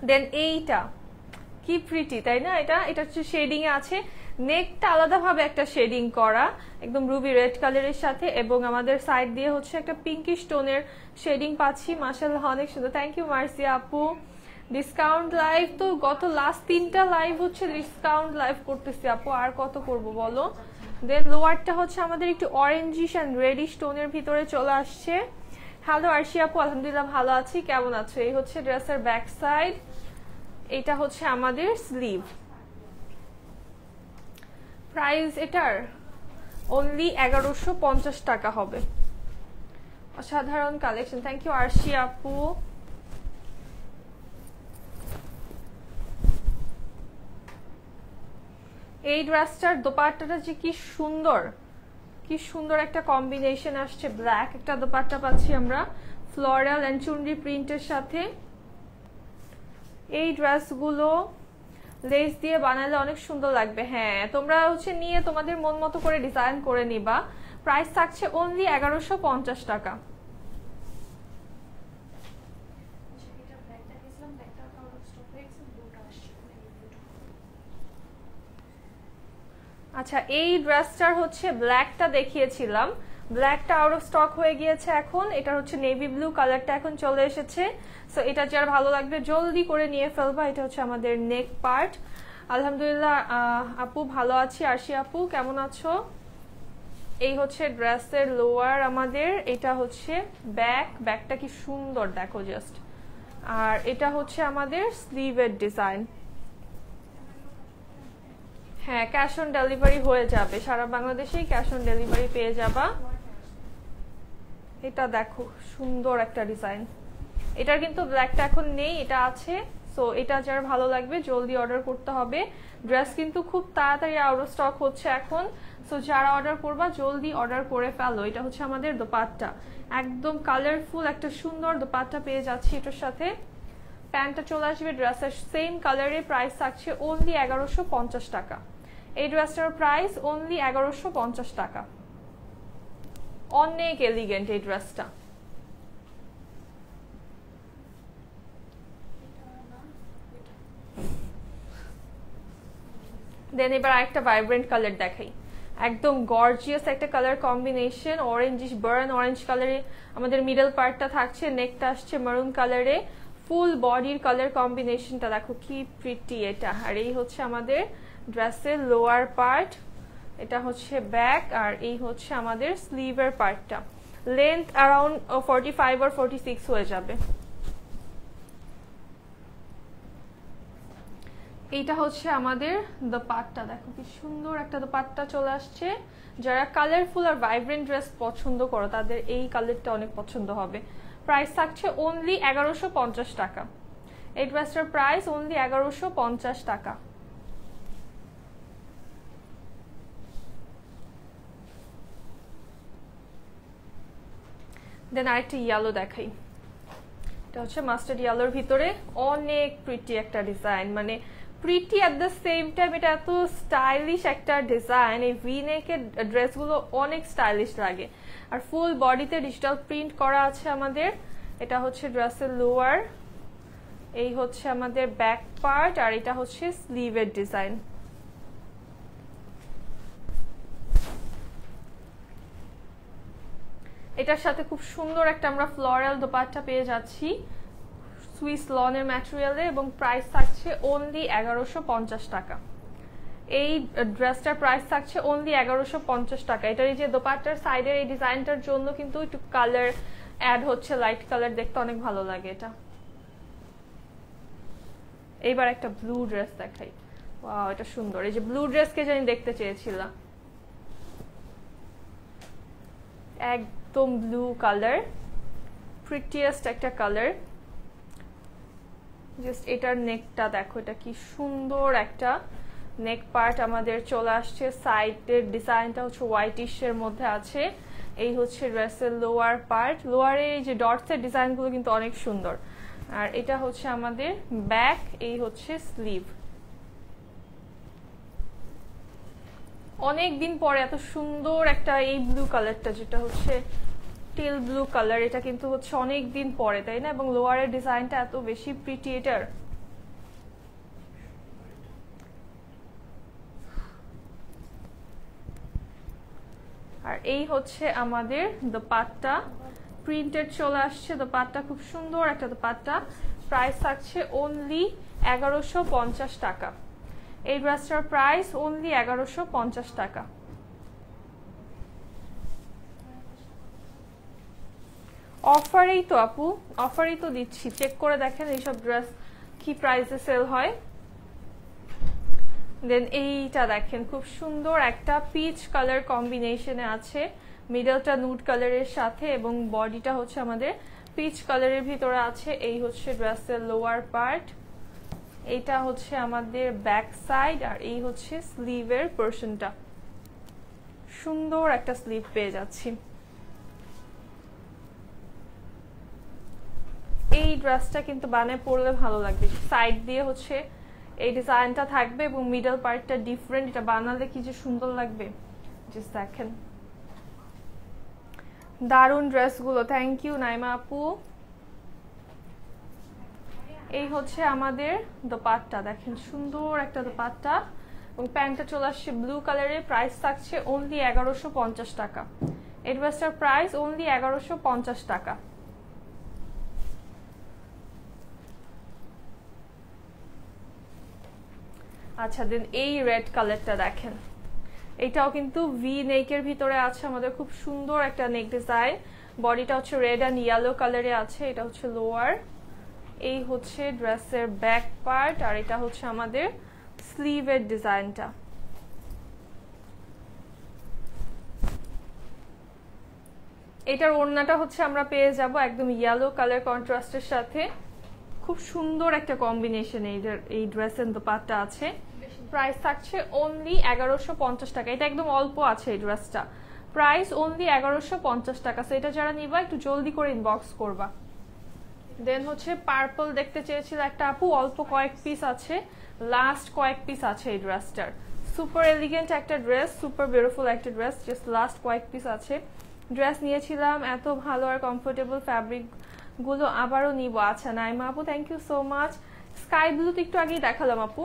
দেন এইটা কি প্রিটি, তাই না? এটা হচ্ছে শেডিং এ আছে, নেকটা আলাদাভাবে একটা শেডিং করা একদম রুবি রেড কালারের সাথে, এবং আমাদের সাইড দিয়ে হচ্ছে একটা পিঙ্কিশ টোনের শেডিং পাচ্ছি। মাশাআল্লাহ অনেক সুন্দর। থ্যাংক ইউ মার্সিয়া আপু। ডিসকাউন্ট লাইভ তো গত লাস্ট 3টা লাইভ হচ্ছে ডিসকাউন্ট লাইভ করতেছি আপু, আর কত করব বলো। দেন লোয়ারটা হচ্ছে আমাদের একটু অরেঞ্জিশ অ্যান্ড রেডিশ টোনের ভিতরে চলে আসছে। হ্যালো আরশি আপু, আলহামদুলিল্লাহ ভালো আছি, কেমন আছো? এই হচ্ছে ড্রেসের ব্যাক সাইড, এটা হচ্ছে আমাদের স্লিভ। প্রাইস এটার অনলি 1150 টাকা হবে। অসাধারণ কালেকশন। থ্যাংক ইউ আরশি আপু। এই ড্রেসটার দোপাট্টাটা যে কি সুন্দর, কি সুন্দর একটা কম্বিনেশন আসছে। ব্ল্যাক একটা দোপাট্টা পাচ্ছি আমরা ফ্লোরাল এন্ড চুনরি প্রিন্টের সাথে। এই ড্রেসগুলো লেস দিয়ে বানালে অনেক সুন্দর লাগবে। হ্যাঁ, তোমরা হচ্ছে নিয়ে তোমাদের মন মতো করে ডিজাইন করে নিবা। প্রাইস থাকছে অনলি 1150 টাকা। আচ্ছা, এই ড্রেসটার হচ্ছে ব্ল্যাকটা দেখিয়েছিলাম, ব্ল্যাকটা আউট অফ স্টক হয়ে গিয়েছে এখন। এটা হচ্ছে নেভি ব্লু কালারটা এখন চলে এসেছে। সো এটা যার ভালো লাগবে জলদি করে নিয়ে ফেলবা। এটা হচ্ছে আমাদের নেক পার্ট। আলহামদুলিল্লাহ আপু ভালো আছি। আরশি আপু কেমন আছো? এই হচ্ছে ড্রেসের লোয়ার আমাদের, এটা হচ্ছে ব্যাকটা কি সুন্দর দেখো জাস্ট। আর এটা হচ্ছে আমাদের স্লিভের ডিজাইন। হ্যাঁ, ক্যাশ অন ডেলিভারি হয়ে যাবে, সারা বাংলাদেশেই ক্যাশ অন ডেলিভারি পেয়ে যাবা। এটা দেখো সুন্দর একটা ডিজাইন। এটার কিন্তু ব্ল্যাকটা এখন নেই, এটা আছে। সো এটা যার ভালো লাগবে জলদি অর্ডার করতে হবে। ড্রেস কিন্তু খুব তাড়াতাড়ি আউট অফ স্টক হচ্ছে এখন। সো যারা অর্ডার করবা জলদি অর্ডার করে ফেলো। এটা হচ্ছে আমাদের দোপাট্টা, একদম কালারফুল একটা সুন্দর দোপাট্টা পেয়ে যাচ্ছি এটার সাথে। প্যান্টটা চলে আসবে ড্রেসের সেম কালারে। প্রাইস থাকছে অনলি 1150 টাকা। এই ড্রেসটার প্রাইস অনলি 1150 টাকা। অনেক এলিগেন্ট এই ড্রেসটা। দেন এবার আরেকটা ভাইব্রেন্ট কালার দেখাই। একদম গর্জিয়াস একটা colour combination, orangish burn orange কালারে আমাদের মিডল পার্টটা থাকছে, নেকটা আসছে মারুন কালারে, ফুল বডির কালার কম্বিনেশনটা দেখো কি প্রিটি এটা। আর এই হচ্ছে আমাদের ড্রেসের লোয়ার পার্ট, এটা হচ্ছে ব্যাক, আর এই হচ্ছে আমাদের স্লিভের পার্টটা। লেন্থ অ্যারাউন্ড 45 or 46 হয়ে যাবে। এইটা হচ্ছে আমাদের দোপাট্টা, দেখো কি সুন্দর একটা দোপাট্টা চলে আসছে। যারা কালারফুল আর ভাইব্রেন্ট ড্রেস পছন্দ করো তাদের এই কালারটা অনেক পছন্দ হবে। প্রাইস থাকছে অনলি 1150 টাকা। এই ড্রেসটার প্রাইস অনলি 1150 টাকা। দেন আরেকটা ইয়েলো দেখাই, এটা হচ্ছে মাস্টার্ড ইয়েলোর ভিতরে অনেক প্রিটি একটা ডিজাইন, মানে pretty at the same time এটা এত স্টাইলিশ একটা ডিজাইন। এই ভি নেকের ড্রেসগুলো অনেক স্টাইলিশ লাগে। আর ফুল বডিতে ডিজিটাল প্রিন্ট করা আছে আমাদের। এটা হচ্ছে ড্রেসের লোয়ার, এই হচ্ছে আমাদের ব্যাক পার্ট, আর এটা হচ্ছে স্লিভের ডিজাইন। এটার সাথে খুব সুন্দর একটা আমরা ফ্লোরাল দোপাট্টা পেয়ে যাচ্ছি সুইস লনের ম্যাটেরিয়ালে, এবং প্রাইস থাকছে অনলি 1150 টাকা। এই ড্রেসটার প্রাইস থাকছে অনলি 1150 টাকা। এটার এই যে দোপাট্টার সাইডের এই ডিজাইনটার জন্য কিন্তু একটু কালার অ্যাড হচ্ছে, লাইট কালার, দেখতে অনেক ভালো লাগে এটা। এইবার একটা ব্লু ড্রেস দেখাই, ওয়াও এটা সুন্দর। এই যে ব্লু ড্রেসকে জানি দেখতে চেয়েছিলাম, একদম ব্লু কালার, প্রিটিয়েস্ট একটা কালার। জাস্ট এটার নেকটা দেখো, এটা কি সুন্দর একটা নেক পার্ট আমাদের চলে আসছে। সাইডের ডিজাইনটা হচ্ছে হোয়াইটিশের মধ্যে আছে। এই হচ্ছে ড্রেসের লোয়ার পার্ট, লোয়ারে এই যে ডটসের ডিজাইনগুলো কিন্তু অনেক সুন্দর। আর এটা হচ্ছে আমাদের ব্যাক, এই হচ্ছে স্লিভ। অনেক দিন পরে এত সুন্দর একটা এই ব্লু কালারটা, যেটা হচ্ছে টিল ব্লু কালার, এটা কিন্তু হচ্ছে অনেক দিন পরে, তাই না? এবং লোয়ারের ডিজাইনটা এত বেশি প্রিটি এটার। আর এই হচ্ছে আমাদের দোপাট্টা, প্রিন্টেড চলে আসছে দোপাট্টা, খুব সুন্দর একটা দোপাট্টা। প্রাইস থাকছে অনলি 1150 টাকা। এই ড্রেসটার প্রাইস অনলি 1150 টাকা। অফারেই তো আপু, অফারেই তো দিচ্ছি, চেক করে দেখেন এইসব ড্রেস কি প্রাইসে সেল হয়। দেন এইটা দেখেন, খুব সুন্দর একটা পিচ কালার কম্বিনেশনে আছে, মিডলটা নুড কালারের সাথে, এবং বডিটা হচ্ছে আমাদের পিচ কালারের ভিতরে আছে। এই হচ্ছে ড্রেসের লোয়ার পার্ট, এইটা হচ্ছে আমাদের ব্যাক সাইড, আর এই হচ্ছে স্লিভের পোরশনটা। সুন্দর একটা স্লিভ পেয়ে যাচ্ছি। এই ড্রেসটা কিন্তু বানায় পরলে ভালো লাগবে, সাইড দিয়ে হচ্ছে এই ডিজাইনটা থাকবে এবং মিডল পার্টটা ডিফারেন্ট, এটা বানালে কি যে সুন্দর লাগবে, জাস্ট দেখেন। দারুন ড্রেসগুলো, থ্যাংক ইউ নাইমা আপু। এই হচ্ছে আমাদের দোপাট্টা, দেখেন সুন্দর একটা দোপাট্টা, এবং প্যান্টটা চলে আসছে ব্লু কালারের। প্রাইস থাকছে অনলি 1150 টাকা। এই ড্রেসটার প্রাইস অনলি 1150 টাকা। আচ্ছা, দেন এই রেড কালারটা দেখেন, এটাও কিন্তু ভি নেকের ভিতরে আছে আমাদের, খুব সুন্দর একটা নেক ডিজাইন। বডিটা হচ্ছে রেড অ্যান্ড ইয়েলো কালারে আছে। এটা হচ্ছে লোয়ার, এই হচ্ছে ড্রেসের ব্যাক পার্ট, আর এটা হচ্ছে আমাদের স্লিভের ডিজাইনটা। এটার ওড়নাটা হচ্ছে আমরা পেয়ে যাব একদম ইয়েলো কালার কন্ট্রাস্টের সাথে। খুব সুন্দর একটা কম্বিনেশন এই ড্রেসের দোপাট্টা আছে। প্রাইস থাকছে অনলি 1150 টাকা। এটা একদম অল্প আছে এই ড্রেসটা, প্রাইস অনলি 1150 টাকা। সো এটা যারা নিবা একটু জলদি করে ইনবক্স করবা। দেন হচ্ছে পার্পল দেখতে চেয়েছিল একটা আপু, অল্প কয়েক পিস আছে, লাস্ট কয়েক পিস আছে এই ড্রেসটার। সুপার এলিগেন্ট একটা ড্রেস, সুপার বিউটিফুল একটা ড্রেস, জাস্ট লাস্ট কয়েক পিস আছে। ড্রেস নিয়েছিলাম, এত ভালো আর কমফোর্টেবল ফ্যাব্রিক গুলো আবারও নিব। আচ্ছা নাইমা আপু, thank you so much. Sky blue তো একটু আগেই দেখালাম আপু,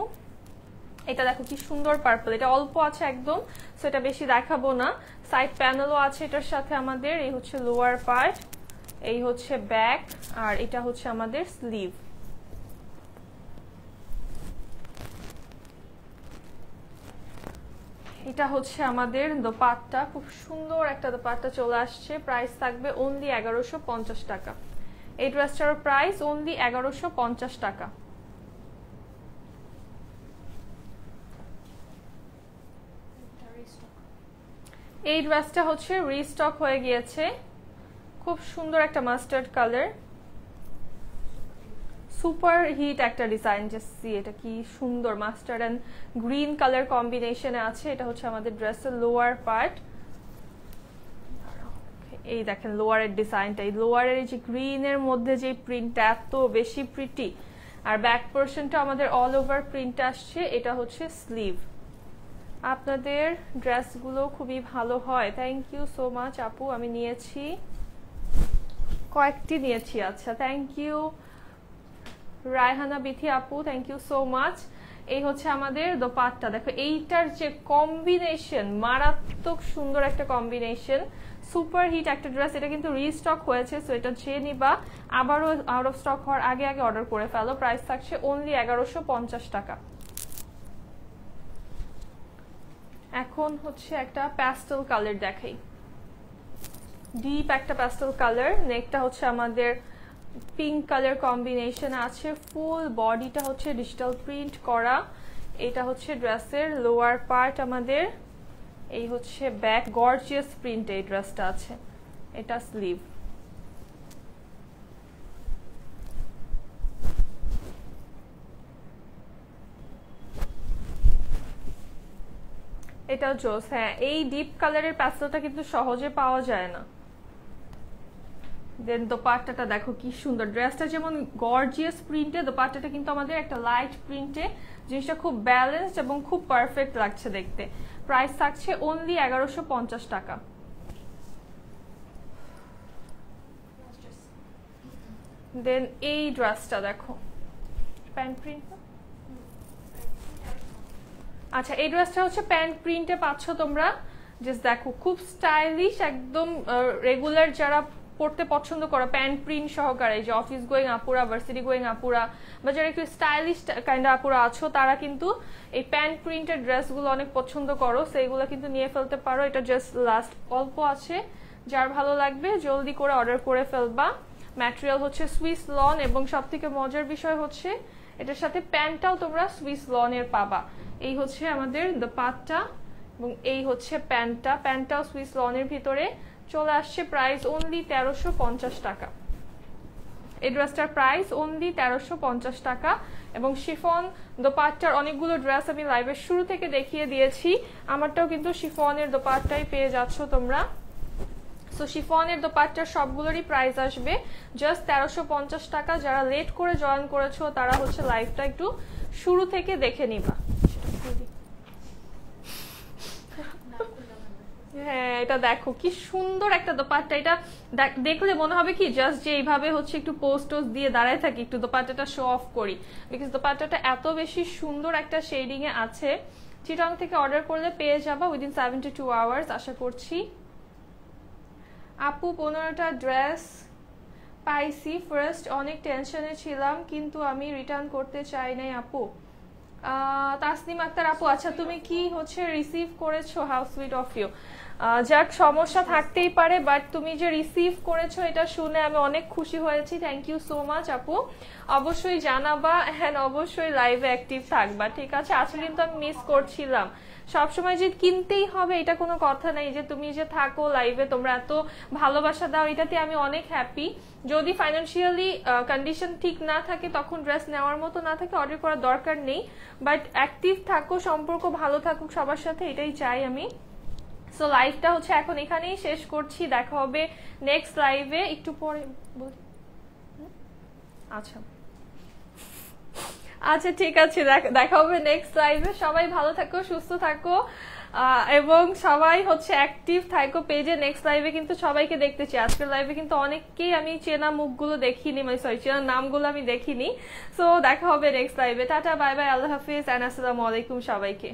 এটা দেখো কি সুন্দর পার্পল, এটা অল্প আছে একদম, সো এটা বেশি দেখাবো না। সাইড প্যানেলও আছে এটার সাথে আমাদের। এই হচ্ছে লোয়ার পার্ট, এই হচ্ছে ব্যাক, আর এটা হচ্ছে আমাদের স্লিভ। এটা হচ্ছে আমাদের দোপাট্টা, খুব সুন্দর একটা দোপাট্টা চলে আসছে। প্রাইস থাকবে অনলি 1150 টাকা। এই ড্রেসটার প্রাইস অনলি 1150 টাকা। এই ড্রেসটা হচ্ছে রিস্টক হয়ে গিয়েছে, খুব সুন্দর একটা মাস্টার্ড কালার, সুপার হিট একটা ডিজাইন। জাস্ট এটা কি সুন্দর মাস্টার্ড এন্ড গ্রিন কালার কম্বিনেশনে আছে। এটা হচ্ছে আমাদের ড্রেসের লোয়ার পার্ট। এই দেখেন লোয়ারের ডিজাইনটা, এই লোয়ারের এই যে গ্রিনের মধ্যে যে প্রিন্টটা এত বেশি প্রিটি, আর ব্যাক পোর্শনটা আমাদের অল ওভার প্রিন্ট আসছে। এটা হচ্ছে স্লিভ। আপনাদের ড্রেসগুলো খুবই ভালো হয়, থ্যাংক ইউ সো মাচ আপু। আমি নিয়েছি, কয়েকটি নিয়েছি। আচ্ছা, থ্যাংক ইউ রায়হানা বিথি আপু, থ্যাংক ইউ সো মাচ। এই হচ্ছে আমাদের দোপাট্টা, দেখো এইটার যে কম্বিনেশন, মারাত্মক সুন্দর একটা কম্বিনেশন, সুপার হিট একটা ড্রেস। এটা কিন্তু রিস্টক হয়েছে, সো এটা যে নিবা আবারও আউট অফ স্টক হওয়ার আগে আগে অর্ডার করে ফেলো। প্রাইস থাকছে অনলি 1150 টাকা। এখন হচ্ছে একটা প্যাস্টেল কালার দেখাই, ডিপ একটা প্যাস্টেল কালার। নেকটা হচ্ছে আমাদের পিঙ্ক কালার কম্বিনেশন আছে, ফুল বডিটা হচ্ছে ডিজিটাল প্রিন্ট করা। এটা হচ্ছে ড্রেসের লোয়ার পার্ট আমাদের, এই হচ্ছে ব্যাক, গর্জিয়াস প্রিন্ট এই ড্রেসটা আছে। এটা স্লিভ। এটাও জোস। হ্যাঁ, এই ডিপ কালারের প্যাস্টেলটা কিন্তু সহজে পাওয়া যায় না। দেন দোপাট্টাটা দেখো কি সুন্দর, ড্রেসটা যেমন গর্জিয়াস প্রিন্টে, দোপাট্টাটা কিন্তু আমাদের একটা লাইট প্রিন্টে। জিনিসটা খুব ব্যালেন্সড এবং খুব পারফেক্ট লাগছে দেখতে। প্রাইস থাকছে অনলি 1150 টাকা। দেন এই ড্রেসটা দেখো, প্যান্ট প্রিন্ট। আচ্ছা, এই ড্রেসটা হচ্ছে প্যান্ট প্রিন্টে পাচ্ছ তোমরা। জাস্ট দেখো খুব স্টাইলিশ, একদম রেগুলার যারা পড়তে পছন্দ করো প্যান্ট প্রিন্ট সহকারে, যে অফিস গোয়িং আপুরা, ভার্সিটি গোয়িং আপুরা, বা যারা একটু স্টাইলিশ কাইন্ড আপুরা আছো, তারা কিন্তু এই প্যান্ট প্রিন্টের ড্রেসগুলো অনেক পছন্দ করো, সেইগুলো কিন্তু নিয়ে ফেলতে পারো। এটা জাস্ট লাস্ট অল্প আছে, যার ভালো লাগবে জলদি করে অর্ডার করে ফেলবা। ম্যাটেরিয়াল হচ্ছে সুইস লন, এবং সব থেকে মজার বিষয় হচ্ছে এটার সাথে প্যান্টটাও তোমরা সুইস লনের পাবা। এই হচ্ছে আমাদের দোপাট্টা, এবং এই হচ্ছে প্যান্টটা, প্যান্টটাও সুইস লনের ভিতরে চলে আসছে। প্রাইস অনলি 1350 টাকা। এই ড্রেসটার প্রাইস অনলি 1350 টাকা। এবং শিফন দোপাট্টার অনেকগুলো ড্রেস আমি লাইভের শুরু থেকে দেখিয়ে দিয়েছি, আমারটাও কিন্তু শিফনের দোপাট্টাই পেয়ে যাচ্ছ তোমরা। সো শিফনের দোপাট্টার সবগুলোরই প্রাইস আসবে জাস্ট 1350 টাকা। যারা লেট করে জয়েন করেছো তারা হচ্ছে লাইভটা একটু শুরু থেকে দেখে নিবা। হ্যাঁ, এটা দেখো কি সুন্দর একটা দোপাট্টা। এটা দেখলে মনে হবে কি জাস্ট যে এইভাবে হচ্ছে একটু পোস্ট দিয়ে দাঁড়ায় থাকি, একটু দোপাট্টাটা শো অফ করি, বিকজ দোপাট্টাটা এত বেশি সুন্দর একটা শেডিং এ আছে। চিটং থেকে অর্ডার করলে পেয়ে যাবা উইদিন 72 আওয়ার্স আশা করছি। আপু 15টা ড্রেস পাইছি, ফার্স্ট অনেক টেনশনে ছিলাম, কিন্তু আমি রিটার্ন করতে চাই নাই আপু। তাসনিম আক্তার আপু, আচ্ছা তুমি কি হচ্ছে রিসিভ করেছো? How sweet of you. যাক, সমস্যা থাকতেই পারে, বাট তুমি যে রিসিভ করেছো এটা শুনে আমি অনেক খুশি হয়েছি। থ্যাংক ইউ সো মাচ আপু। অবশ্যই জানাবা, হ্যাঁ অবশ্যই লাইভে অ্যাক্টিভ থাকবা, ঠিক আছে? আজকে কিন্তু আমি মিস করছিলাম। সবসময় যে কিনতেই হবে এটা কোনো কথা নেই, যে তুমি যে থাকো লাইভে, তোমরা এত ভালোবাসা দাও, এটাতে আমি অনেক হ্যাপি। যদি ফাইন্যান্সিয়ালি কন্ডিশন ঠিক না থাকে, তখন ড্রেস নেওয়ার মতো না থাকে, অর্ডার করার দরকার নেই। বাট অ্যাক্টিভ থাকো, সম্পর্ক ভালো থাকুক সবার সাথে, এটাই চাই আমি। সো লাইভটা হচ্ছে এখন এখানেই শেষ করছি, দেখা হবে নেক্সট লাইভে একটু পরে। আচ্ছা আচ্ছা, ঠিক আছে, দেখা হবে নেক্সট লাইভে। সবাই ভালো থাকো, সুস্থ থাকো, এবং সবাই হচ্ছে অ্যাক্টিভ থাইকো পেজে। নেক্সট লাইভে কিন্তু সবাইকে দেখতেছি। আজকের লাইভে কিন্তু অনেককেই আমি চেনা মুখগুলো দেখিনি, মানে সরি চেনা নামগুলো আমি দেখিনি। সো দেখা হবে নেক্সট লাইভে। Tata, bye bye, Allah Hafiz, and আসসালামু আলাইকুম সবাইকে।